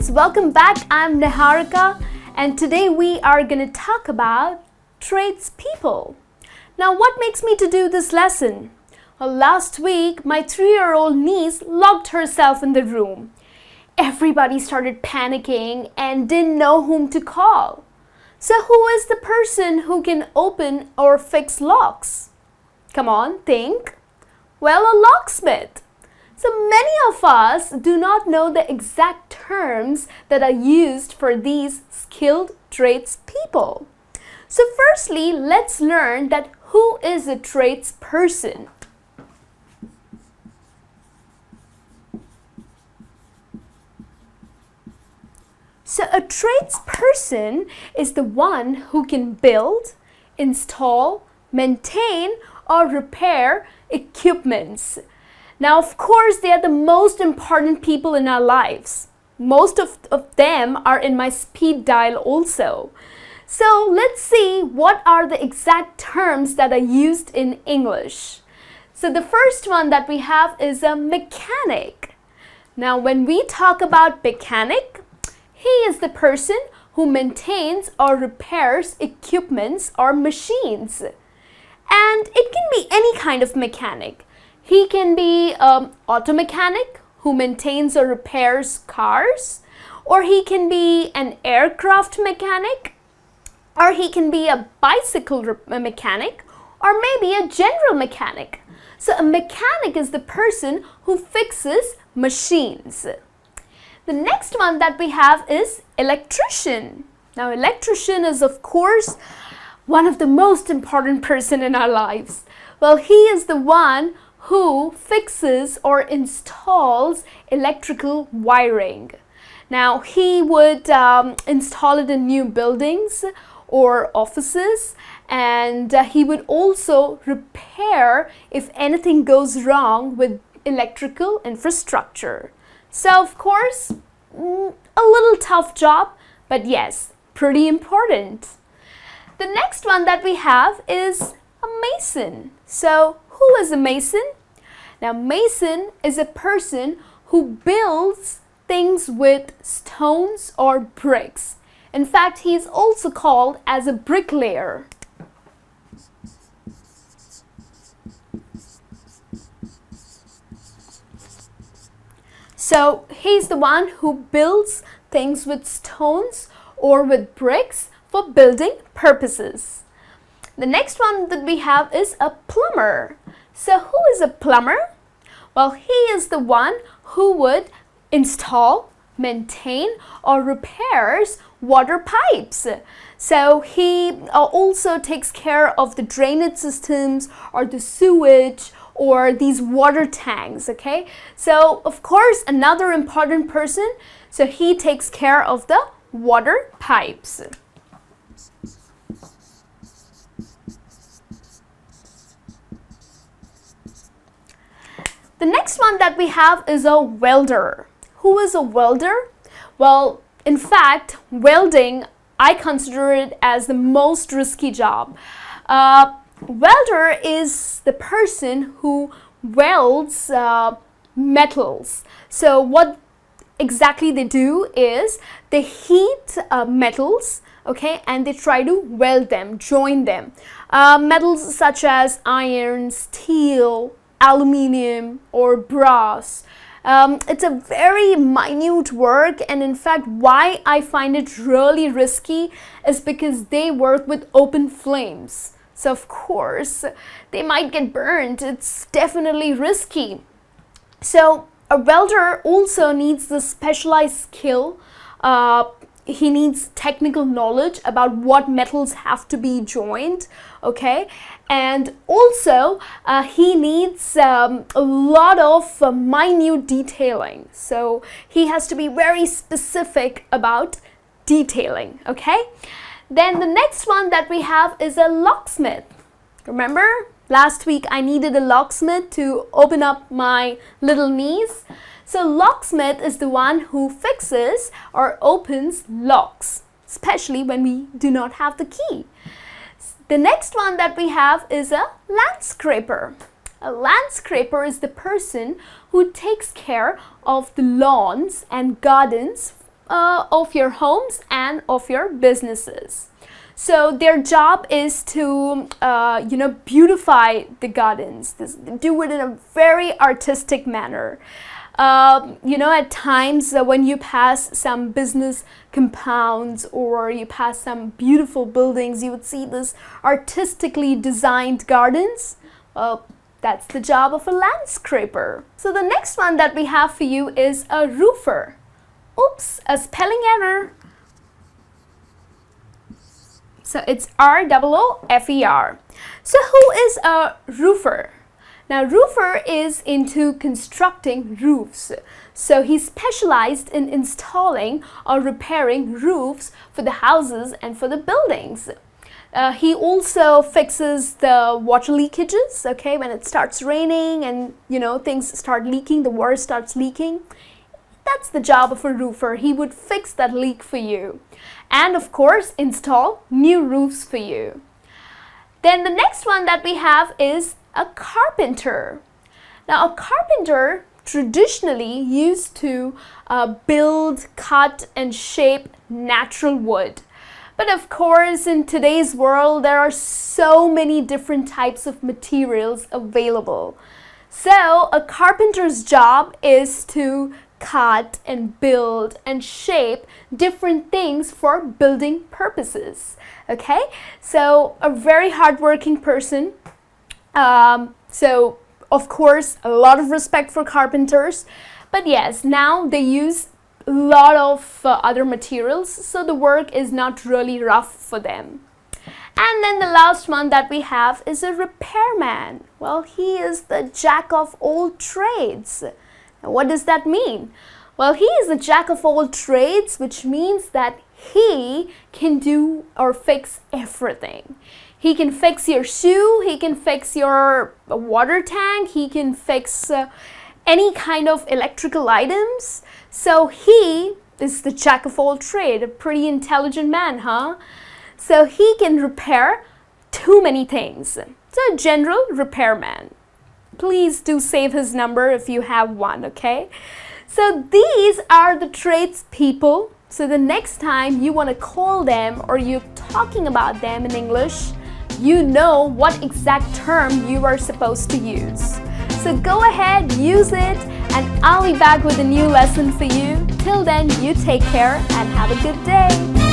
friends, welcome back. I'm Niharika and today we are going to talk about tradespeople. Now what makes me to do this lesson? Well, last week my 3-year-old niece locked herself in the room. Everybody started panicking and didn't know whom to call. So who is the person who can open or fix locks? Come on, think. Well, a locksmith. So many of us do not know the exact terms that are used for these skilled tradespeople. So firstly, let's learn that who is a tradesperson. So a tradesperson is the one who can build, install, maintain, or repair equipments. Now, of course, they are the most important people in our lives. Most of them are in my speed dial also. So let's see what are the exact terms that are used in English. So the first one that we have is a mechanic. Now, when we talk about mechanic, he is the person who maintains or repairs equipments or machines. And it can be any kind of mechanic. He can be an auto mechanic who maintains or repairs cars, or he can be an aircraft mechanic, or he can be a bicycle mechanic, or maybe a general mechanic. So a mechanic is the person who fixes machines. The next one that we have is electrician. Now, electrician is, of course, one of the most important person in our lives. Well, he is the one who fixes or installs electrical wiring. Now, he would install it in new buildings or offices, and he would also repair if anything goes wrong with electrical infrastructure. So, of course, a little tough job, but yes, pretty important. The next one that we have is a mason. So, who is a mason? Now, mason is a person who builds things with stones or bricks. In fact, he is also called as a bricklayer. So, he's the one who builds things with stones or with bricks for building purposes. The next one that we have is a plumber. So who is a plumber? Well, he is the one who would install, maintain, or repairs water pipes. So he also takes care of the drainage systems or the sewage or these water tanks, okay? So, of course, another important person, so he takes care of the water pipes. The next one that we have is a welder. Who is a welder? Well, in fact, welding, I consider it as the most risky job. Welder is the person who welds metals. So what exactly they do is they heat metals, okay, and they try to weld them, join them. Metals such as iron, steel, aluminium, or brass. It's a very minute work, and in fact why I find it really risky is because they work with open flames. So of course they might get burned. It's definitely risky. So a welder also needs the specialized skill. He needs technical knowledge about what metals have to be joined, okay? And also he needs a lot of minute detailing. So he has to be very specific about detailing, okay? Then the next one that we have is a locksmith. Remember, last week I needed a locksmith to open up my little niece. So locksmith is the one who fixes or opens locks, especially when we do not have the key. The next one that we have is a landscraper. A landscraper is the person who takes care of the lawns and gardens of your homes and of your businesses. So their job is to, beautify the gardens, do it in a very artistic manner. At times when you pass some business compounds or you pass some beautiful buildings, you would see this artistically designed gardens. Well, that's the job of a landscaper. So the next one that we have for you is a roofer. Oops, a spelling error. So it's R-O-O-F-E-R. So who is a roofer? Now, roofer is into constructing roofs. So he's specialized in installing or repairing roofs for the houses and for the buildings. He also fixes the water leakages, okay, when it starts raining and, things start leaking, the water starts leaking. That's the job of a roofer. He would fix that leak for you. And of course, install new roofs for you. Then the next one that we have is a carpenter. Now, a carpenter traditionally used to build, cut, and shape natural wood. But of course, in today's world, there are so many different types of materials available. So, a carpenter's job is to cut and build and shape different things for building purposes. Okay, so a very hardworking person. So of course a lot of respect for carpenters, but yes, now they use a lot of other materials, so the work is not really rough for them. And then the last one that we have is a repairman. Well, he is the jack of all trades. Now, what does that mean? Well, he is the jack of all trades, which means that he can do or fix everything. He can fix your shoe, he can fix your water tank, he can fix any kind of electrical items. So he is the jack of all trade, a pretty intelligent man, huh? So he can repair too many things. So a general repairman. Please do save his number if you have one, okay? So these are the tradespeople. So the next time you want to call them or you're talking about them in English, you know what exact term you are supposed to use. So go ahead, use it, and I'll be back with a new lesson for you. Till then, you take care and have a good day.